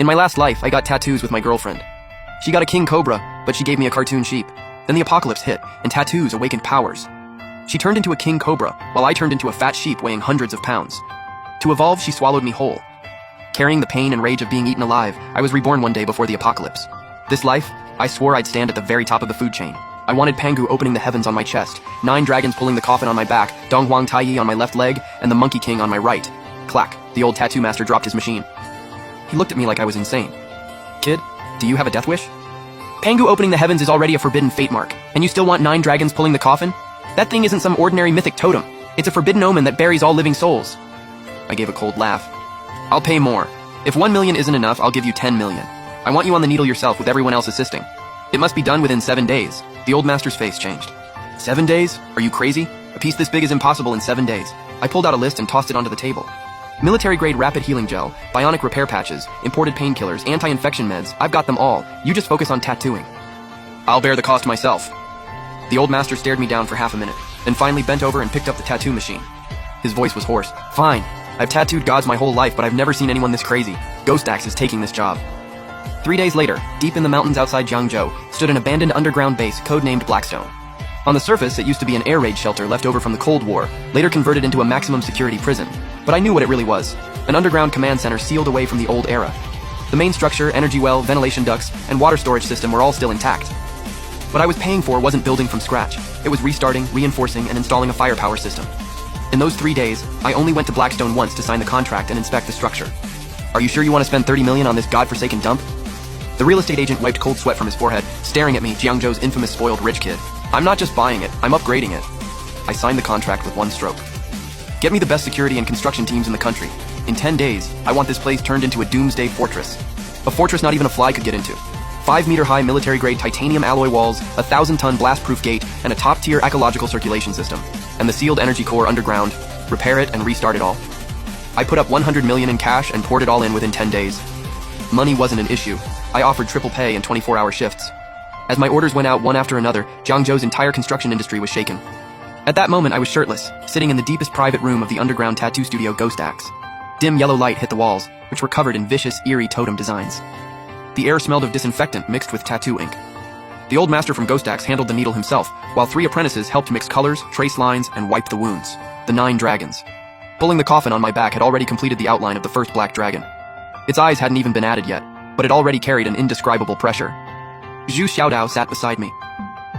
In my last life, I got tattoos with my girlfriend. She got a king cobra, but she gave me a cartoon sheep. Then the apocalypse hit, and tattoos awakened powers. She turned into a king cobra, while I turned into a fat sheep weighing hundreds of pounds. To evolve, she swallowed me whole. Carrying the pain and rage of being eaten alive, I was reborn one day before the apocalypse. This life, I swore I'd stand at the very top of the food chain. I wanted Pangu opening the heavens on my chest, 9 dragons pulling the coffin on my back, Dong Huang Taiyi on my left leg, and the Monkey King on my right. Clack, the old tattoo master dropped his machine. He looked at me like I was insane. Kid, do you have a death wish? Pangu opening the heavens is already a forbidden fate mark, and you still want 9 dragons pulling the coffin? That thing isn't some ordinary mythic totem. It's a forbidden omen that buries all living souls. I gave a cold laugh. I'll pay more. If 1 million isn't enough, I'll give you 10 million. I want you on the needle yourself with everyone else assisting. It must be done within 7 days. The old master's face changed. 7 days? Are you crazy? A piece this big is impossible in 7 days. I pulled out a list and tossed it onto the table. Military-grade rapid healing gel, bionic repair patches, imported painkillers, anti-infection meds, I've got them all. You just focus on tattooing. I'll bear the cost myself. The old master stared me down for half a minute, then finally bent over and picked up the tattoo machine. His voice was hoarse. Fine. I've tattooed gods my whole life, but I've never seen anyone this crazy. Ghost Axe is taking this job. 3 days later, deep in the mountains outside Jiangzhou, stood an abandoned underground base codenamed Blackstone. On the surface, it used to be an air raid shelter left over from the Cold War, later converted into a maximum security prison. But I knew what it really was. An underground command center sealed away from the old era. The main structure, energy well, ventilation ducts, and water storage system were all still intact. What I was paying for wasn't building from scratch. It was restarting, reinforcing, and installing a firepower system. In those 3 days, I only went to Blackstone once to sign the contract and inspect the structure. Are you sure you want to spend 30 million on this godforsaken dump? The real estate agent wiped cold sweat from his forehead, staring at me, Jiangzhou's infamous spoiled rich kid. I'm not just buying it, I'm upgrading it. I signed the contract with one stroke. Get me the best security and construction teams in the country. In 10 days, I want this place turned into a doomsday fortress. A fortress not even a fly could get into. 5-meter-high military-grade titanium alloy walls, a 1,000-ton blast-proof gate, and a top-tier ecological circulation system. And the sealed energy core underground. Repair it and restart it all. I put up 100 million in cash and poured it all in within 10 days. Money wasn't an issue. I offered triple pay and 24-hour shifts. As my orders went out one after another, Jiangzhou's entire construction industry was shaken. At that moment, I was shirtless, sitting in the deepest private room of the underground tattoo studio Ghost Axe. Dim yellow light hit the walls, which were covered in vicious, eerie totem designs. The air smelled of disinfectant mixed with tattoo ink. The old master from Ghost Axe handled the needle himself, while 3 apprentices helped mix colors, trace lines, and wipe the wounds. The 9 dragons. Pulling the coffin on my back had already completed the outline of the first black dragon. Its eyes hadn't even been added yet, but it already carried an indescribable pressure. Zhu Xiaodao sat beside me.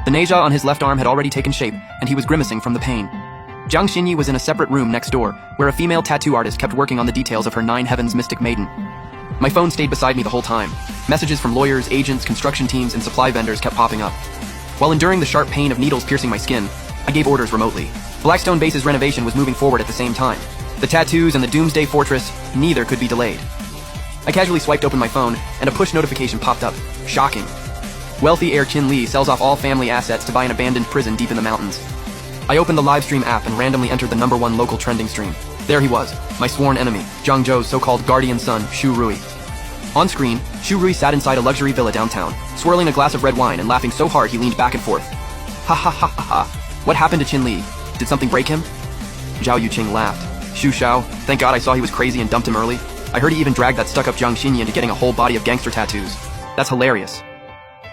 The Neja on his left arm had already taken shape, and he was grimacing from the pain. Jiang Xinyi was in a separate room next door, where a female tattoo artist kept working on the details of her 9 heavens mystic maiden. My phone stayed beside me the whole time. Messages from lawyers, agents, construction teams, and supply vendors kept popping up. While enduring the sharp pain of needles piercing my skin, I gave orders remotely. Blackstone Base's renovation was moving forward at the same time. The tattoos and the Doomsday Fortress, neither could be delayed. I casually swiped open my phone, and a push notification popped up. Shocking. Wealthy heir Qin Li sells off all family assets to buy an abandoned prison deep in the mountains. I opened the livestream app and randomly entered the #1 local trending stream. There he was, my sworn enemy, Jiangzhou's so-called guardian son, Xu Rui. On screen, Xu Rui sat inside a luxury villa downtown, swirling a glass of red wine and laughing so hard he leaned back and forth. Ha ha ha ha ha. What happened to Qin Li? Did something break him? Zhao Yuqing laughed. Xu Xiao, thank God I saw he was crazy and dumped him early. I heard he even dragged that stuck-up Jiang Xinyi into getting a whole body of gangster tattoos. That's hilarious.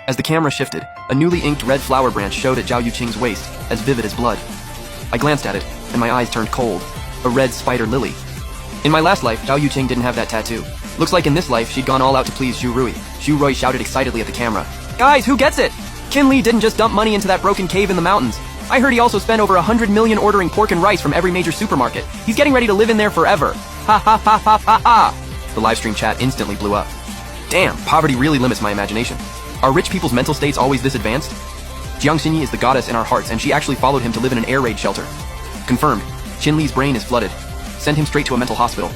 As the camera shifted, a newly inked red flower branch showed at Zhao Yuqing's waist, as vivid as blood. I glanced at it, and my eyes turned cold. A red spider lily. In my last life, Zhao Yuqing didn't have that tattoo. Looks like in this life, she'd gone all out to please Xu Rui. Xu Rui shouted excitedly at the camera. Guys, who gets it? Qin Li didn't just dump money into that broken cave in the mountains. I heard he also spent over 100 million ordering pork and rice from every major supermarket. He's getting ready to live in there forever. Ha ha ha ha ha ha. The livestream chat instantly blew up. Damn, poverty really limits my imagination. Are rich people's mental states always this advanced? Jiang Xinyi is the goddess in our hearts, and she actually followed him to live in an air raid shelter. Confirmed. Qin Li's brain is flooded. Send him straight to a mental hospital.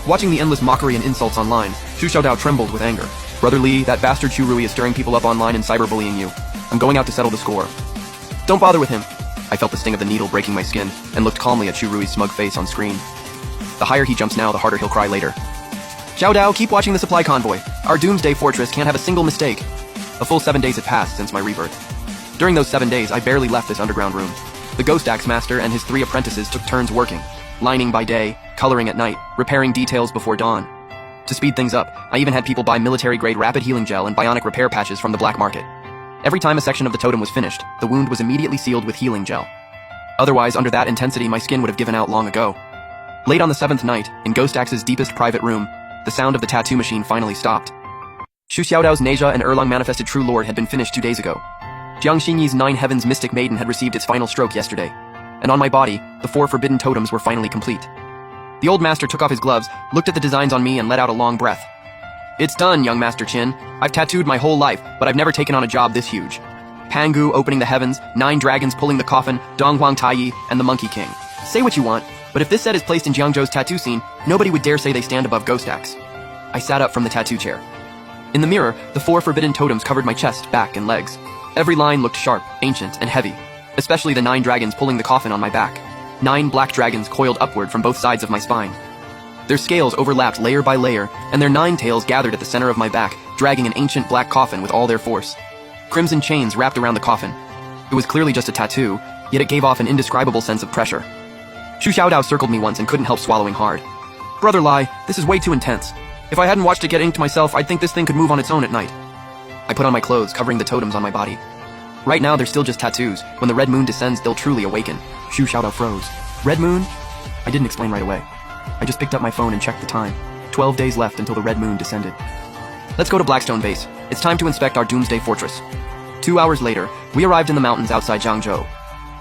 Watching the endless mockery and insults online, Xu Xiaodao trembled with anger. Brother Li, that bastard Xu Rui is stirring people up online and cyberbullying you. I'm going out to settle the score. Don't bother with him. I felt the sting of the needle breaking my skin, and looked calmly at Xu Rui's smug face on screen. The higher he jumps now, the harder he'll cry later. Xiaodao, keep watching the supply convoy. Our Doomsday Fortress can't have a single mistake. A full 7 days had passed since my rebirth. During those 7 days, I barely left this underground room. The Ghost Axe Master and his 3 apprentices took turns working, lining by day, coloring at night, repairing details before dawn. To speed things up, I even had people buy military-grade rapid healing gel and bionic repair patches from the black market. Every time a section of the totem was finished, the wound was immediately sealed with healing gel. Otherwise, under that intensity, my skin would have given out long ago. Late on the 7th night, in Ghost Axe's deepest private room, the sound of the tattoo machine finally stopped. Xu Xiaodao's Neja and Erlang manifested True Lord had been finished 2 days ago. Jiang Xinyi's 9 Heavens Mystic Maiden had received its final stroke yesterday. And on my body, the 4 forbidden totems were finally complete. The old master took off his gloves, looked at the designs on me, and let out a long breath. It's done, young Master Qin. I've tattooed my whole life, but I've never taken on a job this huge. Pangu opening the heavens, 9 dragons pulling the coffin, Donghuang Taiyi, and the Monkey King. Say what you want, but if this set is placed in Jiangzhou's tattoo scene, nobody would dare say they stand above Ghost Axe. I sat up from the tattoo chair. In the mirror, the 4 forbidden totems covered my chest, back, and legs. Every line looked sharp, ancient, and heavy, especially the 9 dragons pulling the coffin on my back. 9 black dragons coiled upward from both sides of my spine. Their scales overlapped layer by layer, and their 9 tails gathered at the center of my back, dragging an ancient black coffin with all their force. Crimson chains wrapped around the coffin. It was clearly just a tattoo, yet it gave off an indescribable sense of pressure. Xu Xiaodao circled me once and couldn't help swallowing hard. Brother Lai, this is way too intense. If I hadn't watched it get inked myself, I'd think this thing could move on its own at night. I put on my clothes, covering the totems on my body. Right now, they're still just tattoos. When the red moon descends, they'll truly awaken. Xu Xiaodao froze. Red moon? I didn't explain right away. I just picked up my phone and checked the time. 12 days left until the red moon descended. Let's go to Blackstone Base. It's time to inspect our Doomsday Fortress. 2 hours later, we arrived in the mountains outside Jiangzhou.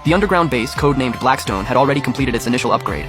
The underground base, codenamed Blackstone, had already completed its initial upgrade.